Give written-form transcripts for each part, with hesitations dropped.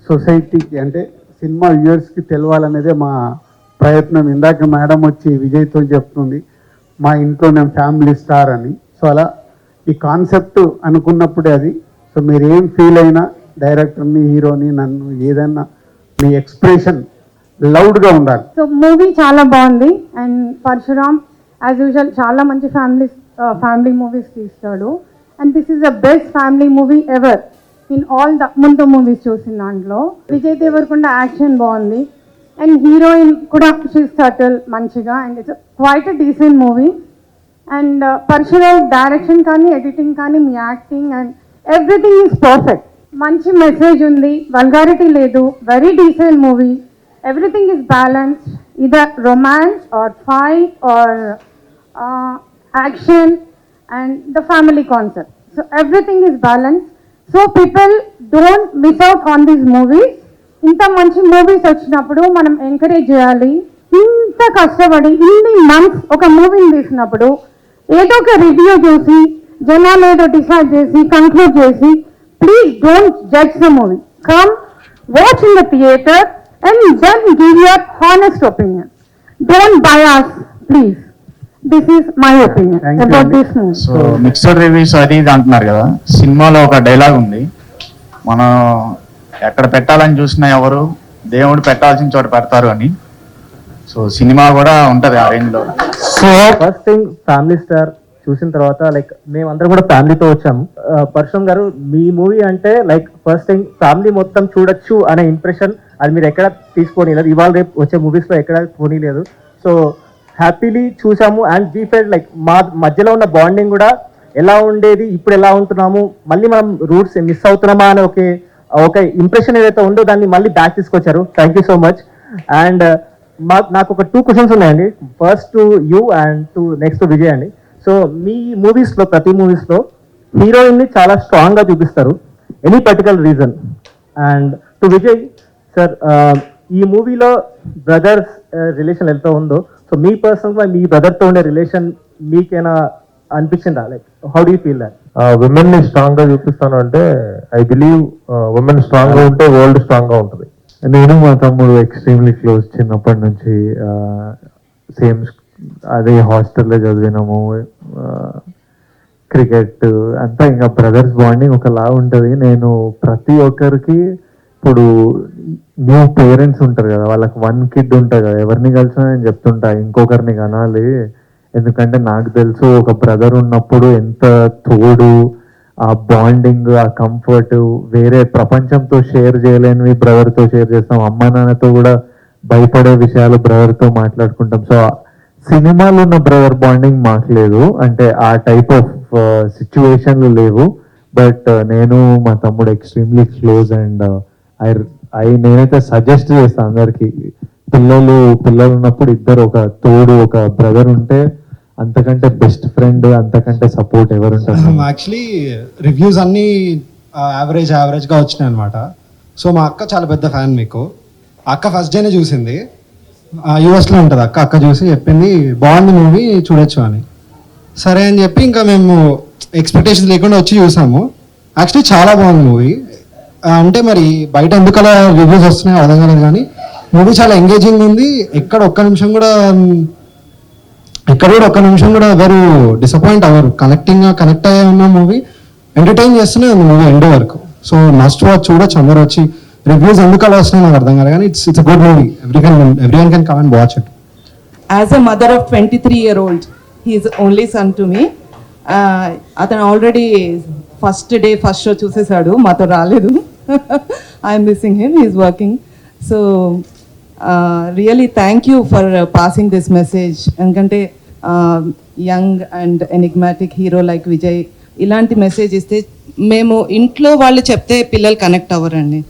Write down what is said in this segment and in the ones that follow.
సొసైటీకి అంటే సినిమా వ్యూవర్స్కి తెలవాలనేదే మా ప్రయత్నం. ఇందాక మేడం వచ్చి విజయ్తో చెప్తుంది మా ఇంట్లో నేను ఫ్యామిలీ స్టార్ అని. సో అలా ఈ కాన్సెప్ట్ అనుకున్నప్పుడే అది. సో మీరు ఏం ఫీల్ అయినా డైరెక్టర్ని, హీరోని, నన్ను ఏదైనా మీ ఎక్స్ప్రెషన్ లౌడ్గా ఉండాలి. సో మూవీ చాలా బాగుంది. అండ్ పరశురామ్ యాజ్ యూజువల్ చాలా మంచి ఫ్యామిలీ మూవీస్ తీస్తాడు. And this is the best family movie ever in all the ముందు మూవీస్ చూసిన దాంట్లో. విజయ్ దేవరకొండ యాక్షన్ బాగుంది. అండ్ హీరోయిన్ కూడా షీస్ సటిల్ మంచిగా. And it's quite a decent movie. And Parasuram direction కానీ, ఎడిటింగ్ కానీ, మీ acting and everything is perfect. మంచి మెసేజ్ ఉంది, వల్గారిటీ లేదు, very decent movie. Everything is balanced, either romance or fight or action and the family concept. So everything is balanced. So people don't miss out on these movies. ఇంత మంచి movies వచ్చినప్పుడు మనం encourage చేయాలి. ఇంత కష్టపడి ఇన్ని months ఒక మూవీని తీసినప్పుడు ఏదో ఒక రివ్యూ చూసి జనాలు ఏదో డిసైడ్ చేసి కంక్లూడ్ చేసి please don't judge the movie. Come watch in the theatre and then give your honest opinion. Don't bias, please. This is my opinion about this movie. So mixed reviews అది ఇది అంటున్నారు కదా. సినిమాలో ఒక dialogue ఉంది, మనం ఎక్కడ పెట్టాలని చూసినా ఎవరు దేవుడు పెట్టాల్సిన చోట పెడతారు అని. సో సినిమా కూడా ఉంటది ఆ రేంజ్ లో. So first thing family star చూసిన తర్వాత లైక్ మేమందరం కూడా ఫ్యామిలీతో వచ్చాము. పరశురామ్ గారు మీ మూవీ అంటే లైక్ ఫస్ట్ థింగ్ ఫ్యామిలీ మొత్తం చూడొచ్చు అనే ఇంప్రెషన్ అది మీరు ఎక్కడ తీసుకోలేదు. ఇవాళ రేపు వచ్చే మూవీస్లో ఎక్కడ పోనీలేదు. సో హ్యాపీలీ చూసాము. అండ్ వీ ఫెల్ట్ లైక్ మా మధ్యలో ఉన్న బాండింగ్ కూడా ఎలా ఉండేది, ఇప్పుడు ఎలా ఉంటున్నాము, మళ్ళీ మనం రూట్స్ మిస్ అవుతున్నామా అని ఒక ఇంప్రెషన్ ఏదైతే ఉందో దాన్ని మళ్ళీ బ్యాక్ తీసుకొచ్చారు. Thank you so much. And నాకు ఒక 2 క్వశ్చన్స్ ఉన్నాయండి. First to you and to next to Vijay అండి. సో మీ మూవీస్లో ప్రతి మూవీస్లో హీరోయిన్ని చాలా స్ట్రాంగ్గా చూపిస్తారు. Any particular reason? And to Vijay sir, ఈ మూవీలో బ్రదర్స్ రిలేషన్ ఎంత ఉందో, సో మీ పర్సనల్గా మీ బ్రదర్తో ఉండే రిలేషన్ మీకేనా అనిపించిందా? Like how do you feel that? Women ని స్ట్రాంగ్ గా చూపిస్తాను అంటే ఐ బిలీవ్ విమెన్ స్ట్రాంగ్ గా ఉంటే వరల్డ్ స్ట్రాంగ్ గా ఉంటుంది. నేను మా తమ్ముడు ఎక్స్ట్రీమ్లీ క్లోజ్. చిన్నప్పటి నుంచి సేమ్ అదే హాస్టల్లో చదివినాము. క్రికెట్ అంతా ఇంకా బ్రదర్స్ బాండింగ్ ఒకలా ఉంటుంది. నేను ప్రతి ఒక్కరికి ఇప్పుడు న్యూ పేరెంట్స్ ఉంటారు కదా, వాళ్ళకి 1 kid ఉంటుంది కదా, ఎవరిని కలిసినా నేను చెప్తుంటా ఇంకొకరిని కనాలి. ఎందుకంటే నాకు తెలుసు ఒక బ్రదర్ ఉన్నప్పుడు ఎంత తోడు, ఆ బాండింగ్, ఆ కంఫర్ట్ వేరే ప్రపంచంతో షేర్ చేయలేనివి బ్రదర్తో షేర్ చేస్తాం. అమ్మా నాన్నతో కూడా భయపడే విషయాలు బ్రదర్తో మాట్లాడుకుంటాం. సో సినిమాలో ఉన్న బ్రదర్ బాండింగ్ మాకు లేదు, అంటే ఆ టైప్ ఆఫ్ సిచ్యువేషన్లు లేవు. బట్ నేను మా తమ్ముడు ఎక్స్ట్రీమ్లీ క్లోజ్. అండ్ నేనైతే సజెస్ట్ చేస్తాను అందరికి, పిల్లలు ఉన్నప్పుడు ఇద్దరు ఒక తోడు, ఒక బ్రదర్ ఉంటే అంతకంటే బెస్ట్ ఫ్రెండ్, అంతకంటే సపోర్ట్ ఎవరు ఉంటారు? యాక్చువల్లీ రివ్యూస్ అన్నీ యావరేజ్గా వచ్చినాయి అనమాట. సో మా అక్క చాలా పెద్ద ఫ్యాన్ మీకు. అక్క ఫస్ట్ డేనే చూసింది, యూఎస్లో ఉంటుంది అక్క చూసి చెప్పింది బాగుంది మూవీ చూడొచ్చు అని. సరే అని చెప్పి ఇంకా మేము ఎక్స్పెక్టేషన్స్ లేకుండా వచ్చి చూసాము. యాక్చువల్లీ చాలా బాగుంది మూవీ. అంటే మరి బయట ఎందుకు అలా రివ్యూస్ వస్తున్నాయో అర్థం కాలేదు, కానీ మూవీ చాలా ఎంగేజింగ్ ఉంది. ఎక్కడ ఒక్క నిమిషం కూడా ఎవరు డిసప్పాయింట్ అవ్వరు. కనెక్ట్ అయ్యే ఉన్న మూవీ, ఎంటర్టైన్ చేస్తూనే ఉంది మూవీ ఎండ్ వరకు. సో మస్ట్ వాచ్, చూడొచ్చు అందరూ వచ్చి. రివ్యూస్ ఎందుకు అలా వస్తున్నాయి నాకు అర్థం కాదు, కానీ it's a good movie. Everyone can come and watch it. As a mother of 23-year-old, he is only son to me. అతను ఆల్రెడీ ఫస్ట్ షో చూసేసాడు, మాతో రాలేదు. I'm missing him, he is working. So really thank you for passing this message. ఎందుకంటే young and enigmatic hero like Vijay ఇలాంటి message ఇస్తే, మేము ఇంట్లో వాళ్ళు చెప్తే పిల్లలు కనెక్ట్ అవ్వరండి.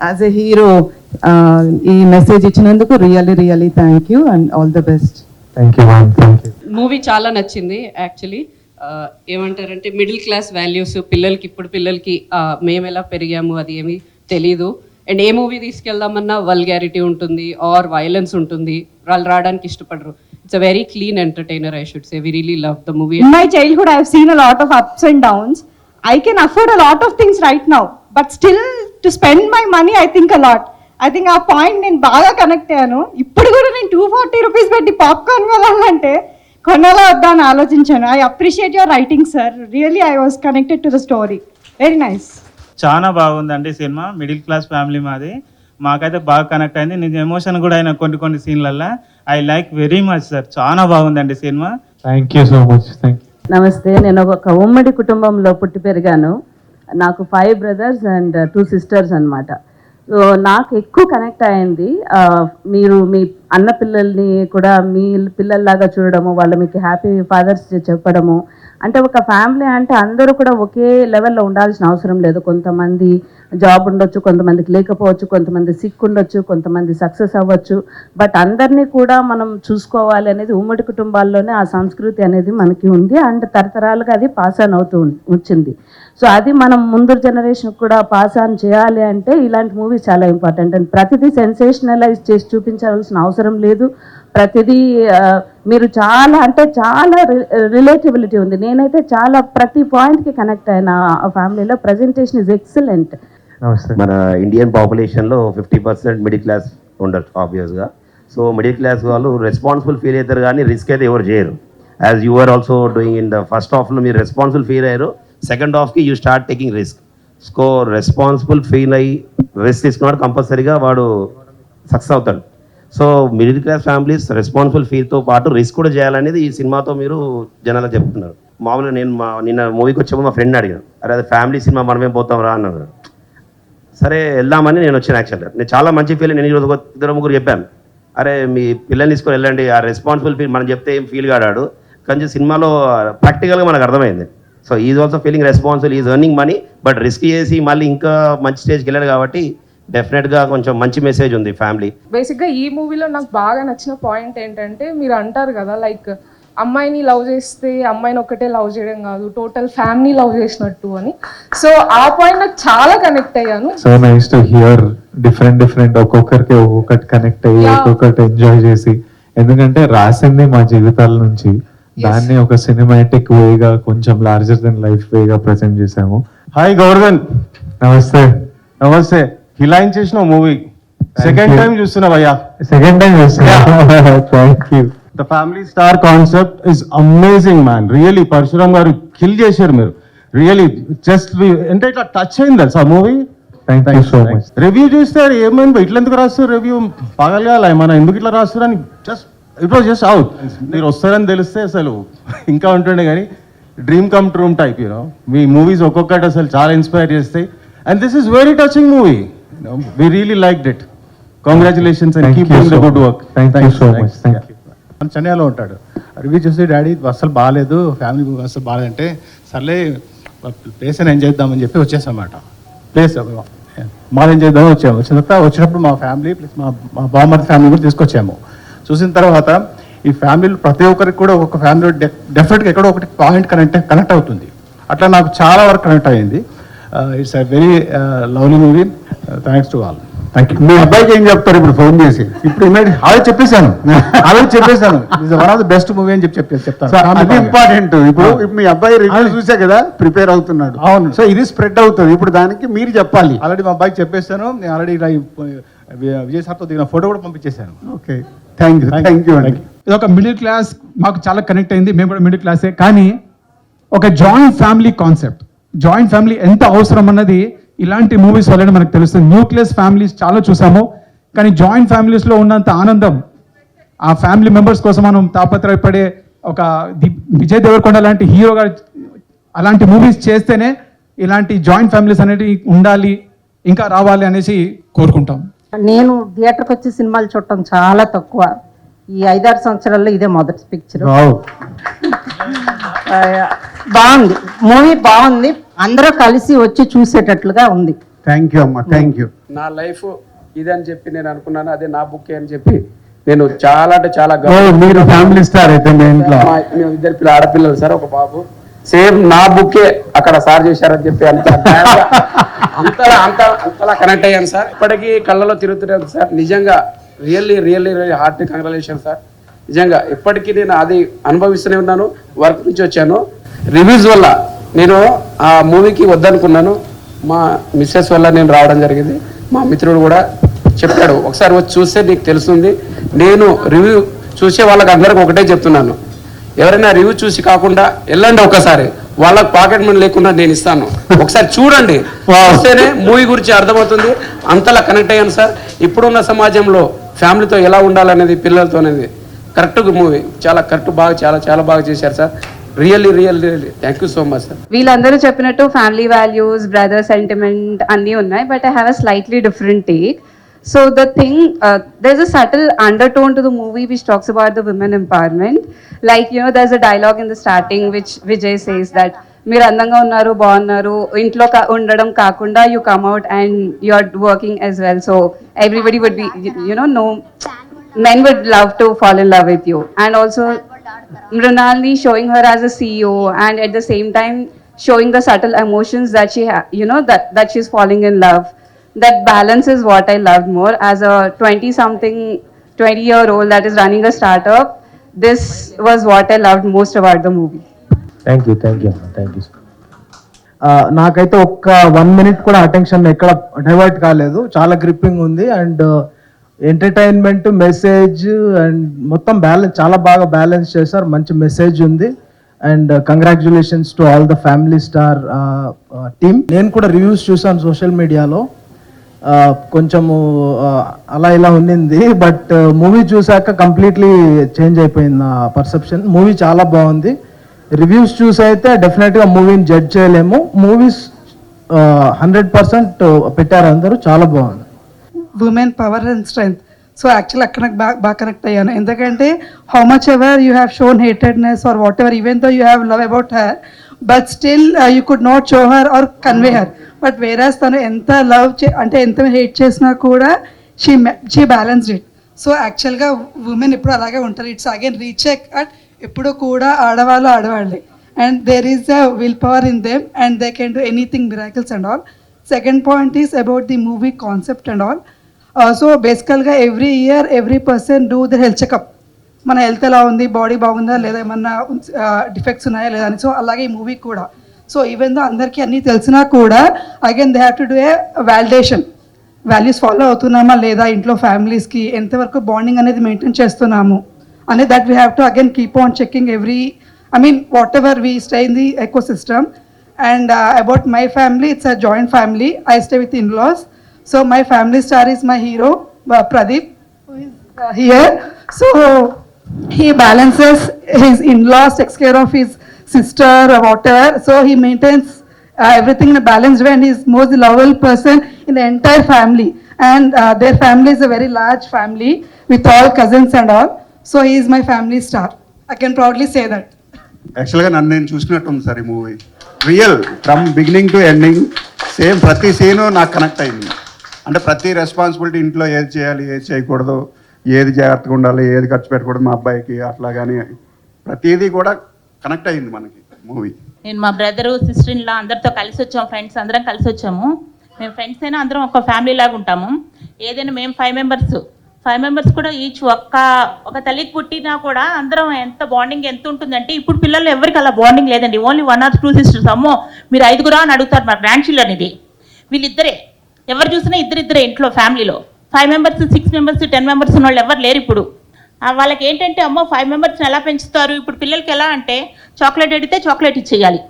యాజ్ ఎ హీరో ఈ మెసేజ్ ఇచ్చినందుకు really thank you and all the best. Thank you ma'am. Thank you. Movie చాలా నచ్చింది యాక్చువల్లీ. ఏమంటారంటే మిడిల్ క్లాస్ వాల్యూస్ ఇప్పుడు పిల్లలకి మేము ఎలా పెరిగాము అది ఏమీ తెలీదు. అండ్ ఏ మూవీ తీసుకెళ్దామన్నా వల్గారిటీ ఉంటుంది ఆర్ వైలెన్స్ ఉంటుంది, వాళ్ళు రావడానికి ఇష్టపడరు. It's a very clean entertainer, I should say. We really loved the movie. In my childhood, I have seen a lot of ups and downs. I can afford a lot of things right now, but still to spend my money I think a lot. I think ఆ point నేను బాగా connect అయ్యాను. ఇప్పుడు కూడా నేను 240 rupees పెట్టి popcorn కొనాలంటే కొనాలా వద్దా అని ఆలోచించాను. I appreciate your writing sir, really I was connected to the story, very nice. చాలా బాగుందండి సినిమా. మిడిల్ క్లాస్ ఫ్యామిలీ మాది, మాకైతే బాగా కనెక్ట్ అయింది. నేను ఎమోషన్ కూడా అయినా కొన్ని సీన్లల్లో. I like very much sir, చాలా బాగుందండి సినిమా. Thank you so much. Thank you. నమస్తే, నేను ఒక ఉమ్మడి కుటుంబంలో పుట్టి పెరిగాను. నాకు 5 brothers and 2 sisters అన్నమాట. సో నాకు ఎక్కువ కనెక్ట్ అయింది మీరు మీ అన్న పిల్లల్ని కూడా మీ పిల్లల్లాగా చూడడము, వాళ్ళు మీకు హ్యాపీ ఫాదర్స్ చెప్పడము. అంటే ఒక ఫ్యామిలీ అంటే అందరూ కూడా ఒకే లెవెల్లో ఉండాల్సిన అవసరం లేదు. కొంతమంది జాబ్ ఉండొచ్చు, కొంతమందికి లేకపోవచ్చు, కొంతమంది సిక్ ఉండొచ్చు, కొంతమంది సక్సెస్ అవ్వచ్చు. బట్ అందరినీ కూడా మనం చూసుకోవాలి అనేది ఉమ్మడి కుటుంబాల్లోనే ఆ సంస్కృతి అనేది మనకి ఉంది. అండ్ తరతరాలుగా అది పాస్ ఆన్ అవుతూ వచ్చింది. సో అది మనం ముందు జనరేషన్ కూడా పాస్ ఆన్ చేయాలి అంటే ఇలాంటి మూవీస్ చాలా ఇంపార్టెంట్. అండ్ ప్రతిదీ సెన్సేషనలైజ్ చేసి చూపించాల్సిన అవసరం లేదు. ప్రతిదీ మీరు చాలా అంటే చాలా రిలేటబిలిటీ ఉంది. నేనైతే చాలా ప్రతి పాయింట్కి కనెక్ట్ అయిన ఆ ఫ్యామిలీలో. Presentation is excellent. మన ఇండియన్ పాపులేషన్లో 50% మిడిల్ క్లాస్ ఉండొచ్చు ఆబ్వియస్గా. సో మిడిల్ క్లాస్ వాళ్ళు రెస్పాన్సిబుల్ ఫీల్ అవుతారు కానీ రిస్క్ అయితే ఎవరు చేయరు. As you are also doing in the first హాఫ్లో మీరు రెస్పాన్సిబుల్ ఫీల్ అయ్యారు, సెకండ్ హాఫ్కి you start taking risk. So responsible feel అయ్యి రిస్క్ తీసుకున్నాడు కంపల్సరీగా వాడు సక్సెస్ అవుతాడు. So middle class families responsible ఫీల్తో పాటు రిస్క్ కూడా చేయాలనేది ఈ సినిమాతో మీరు జనాలకు చెప్తున్నారు. మామూలుగా నేను నిన్న మూవీకి వచ్చేప్పుడు మా ఫ్రెండ్ అడిగాను, అరే అది ఫ్యామిలీ సినిమా మనమేం పోతాం రా అన్నాడు. సరే వెళ్దామని నేను వచ్చాను. యాక్చువల్గా నేను చాలా మంచి ఫీల్, నేను ఈరోజు 2-3 చెప్పాను, అరే మీ పిల్లల్ని తీసుకొని వెళ్ళండి, ఆ రెస్పాన్సిబుల్ ఫీల్ మనం చెప్తే ఏం ఫీల్ కాడాడు. కానీ సినిమాలో ప్రాక్టికల్గా మనకు అర్థమైంది. So is also feeling responsible, is earning money, but risk చేసి మళ్ళీ ఇంకా మంచి స్టేజ్కి వెళ్ళాడు కాబట్టి డెఫినెట్గా కొంచెం మంచి మెసేజ్ ఉంది ఫ్యామిలీ. బేసిక్గా ఈ మూవీలో నాకు బాగా నచ్చిన పాయింట్ ఏంటంటే, మీరు అంటారు కదా లైక్ అమ్మాయిని లవ్ చేస్తే అమ్మాయిని ఒక్కటే లవ్ చేయడం కాదు, టోటల్ ఫ్యామిలీ లవ్ చేసినట్టు అని. సో ఆ పాయింట్ నాకు చాలా కనెక్ట్ అయ్యాను. So nice to hear different ఒక్కొక్కరికి ఒక్కొక్కటి కనెక్ట్ అయ్యి ఒక్కొక్కటి ఎంజాయ్ చేసి, ఎందుకంటే రాసింది మా జీవితాల నుంచి, దాన్ని ఒక సినిమాటిక్ వేగా కొంచెం లార్జర్ దెన్ లైఫ్ వేగా ప్రెజెంట్ చేసాము. హాయ్ గౌర్ధన్. నమస్తే. నమస్తే. హిలాయించేసిన మూవీ సెకండ్ టైం చూస్తున్నా భయ్యా. సెకండ్ టైం చూస్తున్నా. Thank you. The family star concept is amazing man. Really Parasuram గారు కిల్ చేశారు మీరు. రియలీ జస్ట్ అంటే ఇట్లా టచ్ అయింది తెలుసా ఆ movie. Thank you so much. Review చూస్తే ఏమైంది ఇట్లా ఎందుకు రాస్తారు రివ్యూ, పగలగాల మన ఎందుకు ఇట్లా రాస్తారు అని just it was just out. మీరు వస్తారని తెలిస్తే అసలు ఇంకా ఉంటుండే, కానీ డ్రీమ్ కమ్ ట్రూమ్ టైప్ యూనో. మీ మూవీస్ ఒక్కొక్కటి అసలు చాలా ఇన్స్పైర్ చేస్తాయి. And this is very touching movie. We really liked it. Congratulations and keep doing the good work. Thank you so much. Thank you. చెన్నైలో ఉంటాడు. రివ్యూ చూసి డాడీ అసలు బాగాలేదు, family అసలు బాగాలేదంటే సర్లే ప్లేస్ అని ఎంజాయ్ చేద్దామని చెప్పి వచ్చేసామాట. ప్లేస్ మాల్ ఎంజాయ్ చేద్దామని వచ్చాము. వచ్చినప్పుడు మా ఫ్యామిలీ ప్లస్ మా బామ్మర్ది ఫ్యామిలీ కూడా తీసుకొచ్చాము. చూసిన తర్వాత ఈ ఫ్యామిలీలో ప్రతి ఒక్కరికి కూడా ఒక్కొక్క ఫ్యామిలీలో డెఫినెట్గా ఎక్కడో ఒకటి పాయింట్ కనెక్ట్ అవుతుంది. అట్లా నాకు చాలా వరకు కనెక్ట్ అయ్యింది. It's a very lovely movie. Thanks to all. Thank you. మీ అబ్బాయికి ఏం చెప్తారు ఇప్పుడు ఫోన్ చేసి? ఇప్పుడు ఆల్రెడీ చెప్పేశాను. It's one of the best movie అని చెప్తాను. అది ఇంపార్టెంట్. ఇప్పుడు మీ అబ్బాయి రివ్యూ చూసే కదా ప్రిపేర్ అవుతున్నాడు. అవును. సో ఇది స్ప్రెడ్ అవుతుంది. ఇప్పుడు దానికి మీరు చెప్పాలి. ఆల్రెడీ మా అబ్బాయికి చెప్పేస్తాను. నేను ఆల్రెడీ విజయ్ సార్తో దిగిన ఫోటో కూడా పంపించేశాను. Okay, thank you. Thank you అండి. ఇది ఒక మిడిల్ క్లాస్, మాకు చాలా కనెక్ట్ అయింది. మేము కూడా మిడిల్ క్లాసే, కానీ ఒక joint family concept, joint family ఎంత అవసరం అన్నది ఇలాంటి మూవీస్ వల్లనే మనకు తెలుస్తుంది. న్యూక్లియస్ ఫ్యామిలీస్ చాలా చూసాము, కానీ జాయింట్ ఫ్యామిలీస్లో ఉన్నంత ఆనందం, ఆ ఫ్యామిలీ మెంబర్స్ కోసం మనం తాపత్రయపడే ఒక విజయ్ దేవరకొండ లాంటి హీరో గారు అలాంటి మూవీస్ చేస్తేనే ఇలాంటి జాయింట్ ఫ్యామిలీస్ అనేవి ఉండాలి, ఇంకా రావాలి అనేసి కోరుకుంటాం. నేను థియేటర్కి వచ్చి సినిమాలు చూడటం చాలా తక్కువ. ఈ 5-6 సంవత్సరాల్లో ఇదే మొదటి పిక్చర్. బాగుంది, మూవీ బాగుంది, అందరూ కలిసి వచ్చి చూసేటట్లుగా ఉంది. థ్యాంక్ యూ అమ్మా, థ్యాంక్ యూ. నా లైఫ్ ఇదని చెప్పి నేను అనుకున్నాను, అదే నా బుక్ అని చెప్పి నేను చాలా అంటే చాలా. మీరు ఫ్యామిలీ స్టార్ అయితే మీ ఇంట్లో? మేము 2 ఆడపిల్లలు సార్, ఒక బాబు. సేమ్ నా బుక్కే అక్కడ సార్ చేశారని చెప్పి అంతలా కనెక్ట్ అయ్యాను సార్. ఇప్పటికీ కళ్ళలో తిరుగుతున్నాను సార్. నిజంగా really really really heartily congratulation sir. నిజంగా ఇప్పటికీ నేను అది అనుభవిస్తూనే ఉన్నాను. వర్క్ నుంచి వచ్చాను. రివ్యూస్ వల్ల నేను ఆ మూవీకి వద్దనుకున్నాను. మా మిస్సెస్ వల్ల నేను రావడం జరిగింది. మా మిత్రుడు కూడా చెప్పాడు, ఒకసారి వచ్చి చూస్తే నీకు తెలుస్తుంది. నేను రివ్యూ చూసే వాళ్ళకి అందరికి ఒకటే చెప్తున్నాను, ఎవరైనా రివ్యూ చూసి కాకుండా వెళ్ళండి, ఒకసారి వాళ్ళకి పాకెట్ మనీ లేకుండా నేను ఇస్తాను, ఒకసారి చూడండి, వస్తేనే మూవీ గురించి అర్థమవుతుంది. అంతలా కనెక్ట్ అయ్యాను సార్. ఇప్పుడున్న సమాజంలో ఫ్యామిలీతో ఎలా ఉండాలనేది, పిల్లలతో అనేది కరెక్ట్గా మూవీ చాలా కరెక్ట్, బాగా చాలా చాలా బాగా చేశారు sir. Really really thank you so much sir. వీళ్ళందరూ చెప్పినట్టు ఫ్యామిలీ వాల్యూస్, బ్రదర్ సెంటిమెంట్ అన్నీ ఉన్నాయి, but I have a slightly different take. So the thing, there's a subtle undertone to the movie which talks about the women empowerment. Like, you know, there's a dialogue in the starting which Vijay says that మీరు అందంగా ఉన్నారు, బాగున్నారు, ఇంట్లో ఉండడం కాకుండా you come out and you're working as well. So everybody would be, you know, no men would love to fall in love with you. And also Mrinalini showing her as a CEO and at the same time showing the subtle emotions that she you know, that she's falling in love. That balance is what I loved more. As a 20-year-old that is running a startup, this was what I loved most about the movie. Thank you. నాకైతే ఒక్క 1 minute కూడా attention ఎక్కడ divert కాలేదు. చాలా gripping ఉంది and entertainment, message and మొత్తం balance, చాలా బాగా బ్యాలెన్స్ చేశారు. మంచి మెసేజ్ ఉంది and congratulations to all the family star team. నేను కూడా రివ్యూస్ చూసాను సోషల్ మీడియాలో, కొంచెము అలా ఇలా ఉండింది, బట్ మూవీ చూసాక కంప్లీట్లీ చేంజ్ అయిపోయింది నా పర్సెప్షన్. మూవీ చాలా బాగుంది. రివ్యూస్ చూసి అయితే డెఫినెట్గా మూవీని జడ్జ్ చేయలేము. మూవీస్ 100% పెట్టారు అందరూ, చాలా బాగుంది. Women power and strength. So actually అక్కడ నాకు బాగా కనెక్ట్ అయ్యాను, ఎందుకంటే how much ever you have shown hatedness or whatever, even though you have love about her, but still you could not show her or convey her. But whereas తను ఎంత love అంటే ఎంత hate చేసినా కూడా she balanced it. So యాక్చువల్గా women ఎప్పుడు అలాగే ఉంటారు. ఇట్స్ అగైన్ రీచెక్ అట్ ఎప్పుడు కూడా ఆడవాళ్ళే and there is a will power in them and they can do anything miracles and all. Second point is about the movie concept and all. So బేసికల్గా every year every person do the health checkup, మన health ఎలా ఉంది, body బాగుందా లేదా, ఏమన్నా defects ఉన్నాయా లేదా అని. సో అలాగే ఈ మూవీ కూడా. సో ఈవెన్ దో అందరికీ అన్నీ తెలిసినా కూడా again they have to do a validation, values follow అవుతున్నామా లేదా, ఇంట్లో ఫ్యామిలీస్కి ఎంతవరకు బాండింగ్ అనేది మెయింటైన్ చేస్తున్నాము అనేది, that we have to again keep on checking every, I mean whatever we stay in the ecosystem. And about my family, it's a joint family. I stay with in-laws. So my family star is my hero, Pradeep, who is here. So he balances his in-laws, takes care of his sister or whatever. So he maintains everything in a balanced way, and he's most lovable person in the entire family. And their family is a very large family with all cousins and all. So he is my family star. I can proudly say that. యాక్చువల్గా నన్ను నేను చూసినట్టుంది sir ఈ movie. Real from beginning to ending same ప్రతి scene నాకు connect అయింది. అంటే ప్రతి responsibility, ఇంట్లో ఏది చేయాలి, ఏది చేయకూడదు, ఏది జాగ్రత్తగా ఉండాలి, ఏది ఖర్చు పెట్టకూడదు మా అబ్బాయికి, అట్లా కానీ ప్రతిదీ కూడా కనెక్ట్ అయింది మనకి మూవీ. నేను మా బ్రదరు, సిస్టర్ ఇన్లా అందరితో కలిసి వచ్చాము, ఫ్రెండ్స్ అందరం కలిసి వచ్చాము. మేము ఫ్రెండ్స్ అయినా అందరం ఒక ఫ్యామిలీ లాగా ఉంటాము. ఏదైనా మేము 5 మెంబర్స్ కూడా ఈచ్ ఒక తల్లికి పుట్టినా కూడా అందరం ఎంత బాండింగ్ ఎంత ఉంటుందంటే, ఇప్పుడు పిల్లలు ఎవరికి అలా బాండింగ్ లేదండి. Only 1 or 2 sisters. అమ్మో మీరు 5 అని అడుగుతారు మా గ్రాండ్ చిల్డ్రన్. ఇది వీళ్ళిద్దరే, ఎవరు చూసినా ఇద్దరిద్దరే ఇంట్లో ఫ్యామిలీలో. 5 మెంబర్స్, 6 మెంబర్స్, 10 మెంబర్స్ ఉన్న వాళ్ళు ఎవరు లేరు ఇప్పుడు. వాళ్ళకి ఏంటంటే అమ్మో 5 మెంబర్స్ని ఎలా పెంచుతారు. ఇప్పుడు పిల్లలకి ఎలా అంటే చాక్లెట్ అడిగితే చాక్లెట్ ఇచ్చేయాలి,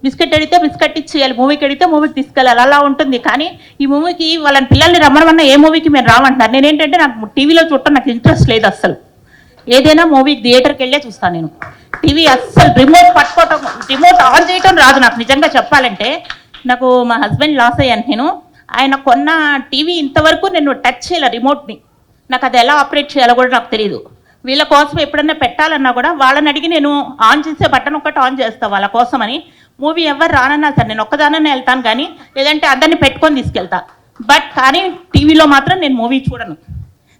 బిస్కెట్ అడిగితే బిస్కెట్ ఇచ్చేయాలి, మూవీకి అడిగితే మూవీకి తీసుకెళ్ళాలి, అలా ఉంటుంది. కానీ ఈ మూవీకి వాళ్ళని పిల్లల్ని రమ్మనమన్నా ఏ మూవీకి మేము రామంటున్నారు. నేనేంటంటే నాకు టీవీలో చూడటం నాకు ఇంట్రెస్ట్ లేదు అస్సలు. ఏదైనా మూవీ థియేటర్కి వెళ్ళే చూస్తాను నేను. టీవీ అస్సలు రిమోట్ పట్టుకోవటం, రిమోట్ ఆన్ చేయటం రాదు నాకు. నిజంగా చెప్పాలంటే నాకు మా హస్బెండ్ లాస్ అయ్యాను నేను. ఆయన కొన్న టీవీ ఇంతవరకు నేను టచ్ చేయాలి రిమోట్ని. నాకు అది ఎలా ఆపరేట్ చేయాలో కూడా నాకు తెలియదు. వీళ్ళ కోసం ఎప్పుడన్నా పెట్టాలన్నా కూడా వాళ్ళని అడిగి నేను ఆన్ చేసే బటన్ ఒకటి ఆన్ చేస్తాను వాళ్ళ కోసమని. మూవీ ఎవరు రానన్నా సరే నేను ఒక్కదాననే వెళ్తాను, కానీ లేదంటే అందరినీ పెట్టుకొని తీసుకెళ్తా. బట్ కానీ టీవీలో మాత్రం నేను మూవీ చూడను,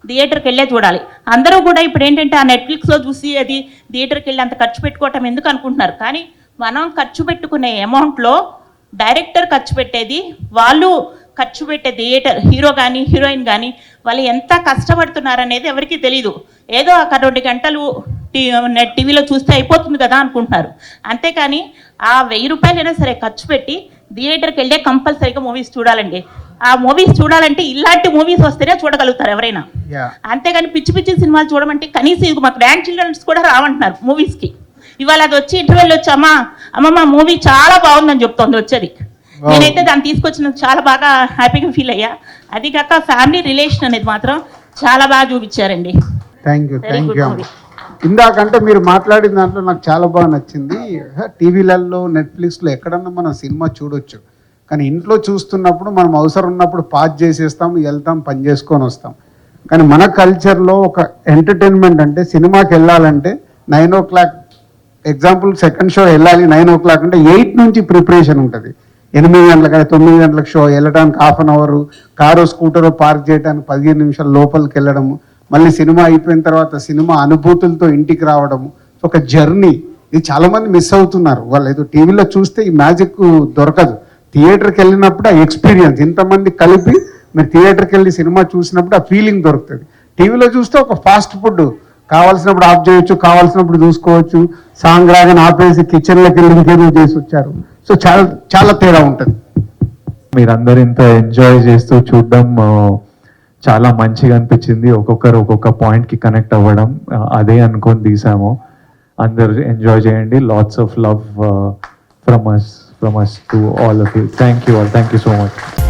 థియేటర్కి వెళ్ళే చూడాలి. అందరూ కూడా ఇప్పుడు ఏంటంటే ఆ నెట్ఫ్లిక్స్లో చూసి అది థియేటర్కి వెళ్ళి అంత ఖర్చు పెట్టుకోవటం ఎందుకు అనుకుంటున్నారు. కానీ మనం ఖర్చు పెట్టుకునే అమౌంట్లో డైరెక్టర్ ఖర్చు పెట్టేది, వాళ్ళు ఖర్చు పెట్టే థియేటర్ హీరో కానీ హీరోయిన్ కానీ వాళ్ళు ఎంత కష్టపడుతున్నారనేది ఎవరికీ తెలీదు. ఏదో అక్కడ 2 గంటలు టీవీలో చూస్తే అయిపోతుంది కదా అనుకుంటున్నారు. అంతేకాని ఆ 1000 రూపాయలైనా సరే ఖర్చు పెట్టి థియేటర్కి వెళ్ళే కంపల్సరీగా మూవీస్ చూడాలండి. ఆ మూవీస్ చూడాలంటే ఇలాంటి మూవీస్ వస్తేనే చూడగలుగుతారు ఎవరైనా. అంతేగాని పిచ్చి పిచ్చి సినిమాలు చూడమంటే కనీసం ఇది మా గ్రాండ్ చిల్డ్రన్స్ కూడా రావంటున్నారు మూవీస్కి. ఇవాళ అది వచ్చి ఇంటర్వెల్ వచ్చి అమ్మమ్మ మూవీ చాలా బాగుందని చెప్తోంది వచ్చేది. నేనైతే దాన్ని తీసుకొచ్చిన చాలా బాగా హ్యాపీగా ఫీల్ అయ్యా. అది కాక ఫ్యామిలీ రిలేషన్ అనేది మాత్రం చాలా బాగా చూపించారండి. Thank you. ఇందాకంటే మీరు మాట్లాడిన దాంట్లో నాకు చాలా బాగా నచ్చింది. టీవీలలో నెట్ఫ్లిక్స్లో ఎక్కడన్నా మనం సినిమా చూడొచ్చు, కానీ ఇంట్లో చూస్తున్నప్పుడు మనం అవసరం ఉన్నప్పుడు పాజ్ చేసేస్తాం, వెళ్తాం, పని చేసుకొని వస్తాం. కానీ మన కల్చర్లో ఒక ఎంటర్టైన్మెంట్ అంటే సినిమాకి వెళ్ళాలంటే 9 o'clock, ఎగ్జాంపుల్ సెకండ్ షో వెళ్ళాలి 9 o'clock అంటే 8 నుంచి ప్రిపరేషన్ ఉంటుంది. 8 గంటలకు కానీ 9 గంటలకు షో వెళ్ళడానికి హాఫ్ అన్ అవర్, కారు స్కూటరో పార్క్ చేయడానికి 15 నిమిషాలు లోపలికి వెళ్ళడము, మళ్ళీ సినిమా అయిపోయిన తర్వాత సినిమా అనుభూతులతో ఇంటికి రావడము, ఒక జర్నీ. ఇది చాలామంది మిస్ అవుతున్నారు. వాళ్ళు ఏదో టీవీలో చూస్తే ఈ మ్యాజిక్ దొరకదు. థియేటర్కి వెళ్ళినప్పుడు ఆ ఎక్స్పీరియన్స్, ఇంతమంది కలిపి మీరు థియేటర్కి వెళ్ళి సినిమా చూసినప్పుడు ఆ ఫీలింగ్ దొరుకుతుంది. టీవీలో చూస్తే ఒక ఫాస్ట్ ఫుడ్, కావాల్సినప్పుడు ఆఫ్ చేయొచ్చు, కావాల్సినప్పుడు చూసుకోవచ్చు, సాంగ్ రాగానే ఆపేసి కిచెన్లోకి వెళ్ళి ఇంకేదో చేసి వచ్చారు. సో చాలా చాలా తేడా ఉంటుంది. మీరందరూ ఇంత ఎంజాయ్ చేస్తూ చూడడం చాలా మంచిగా అనిపించింది. ఒక్కొక్కరు ఒక్కొక్క పాయింట్కి కనెక్ట్ అవ్వడం, అదే అనుకొని తీసాము. అందరు ఎంజాయ్ చేయండి. Lots of love from us to all of you. Thank you all. Thank you so much.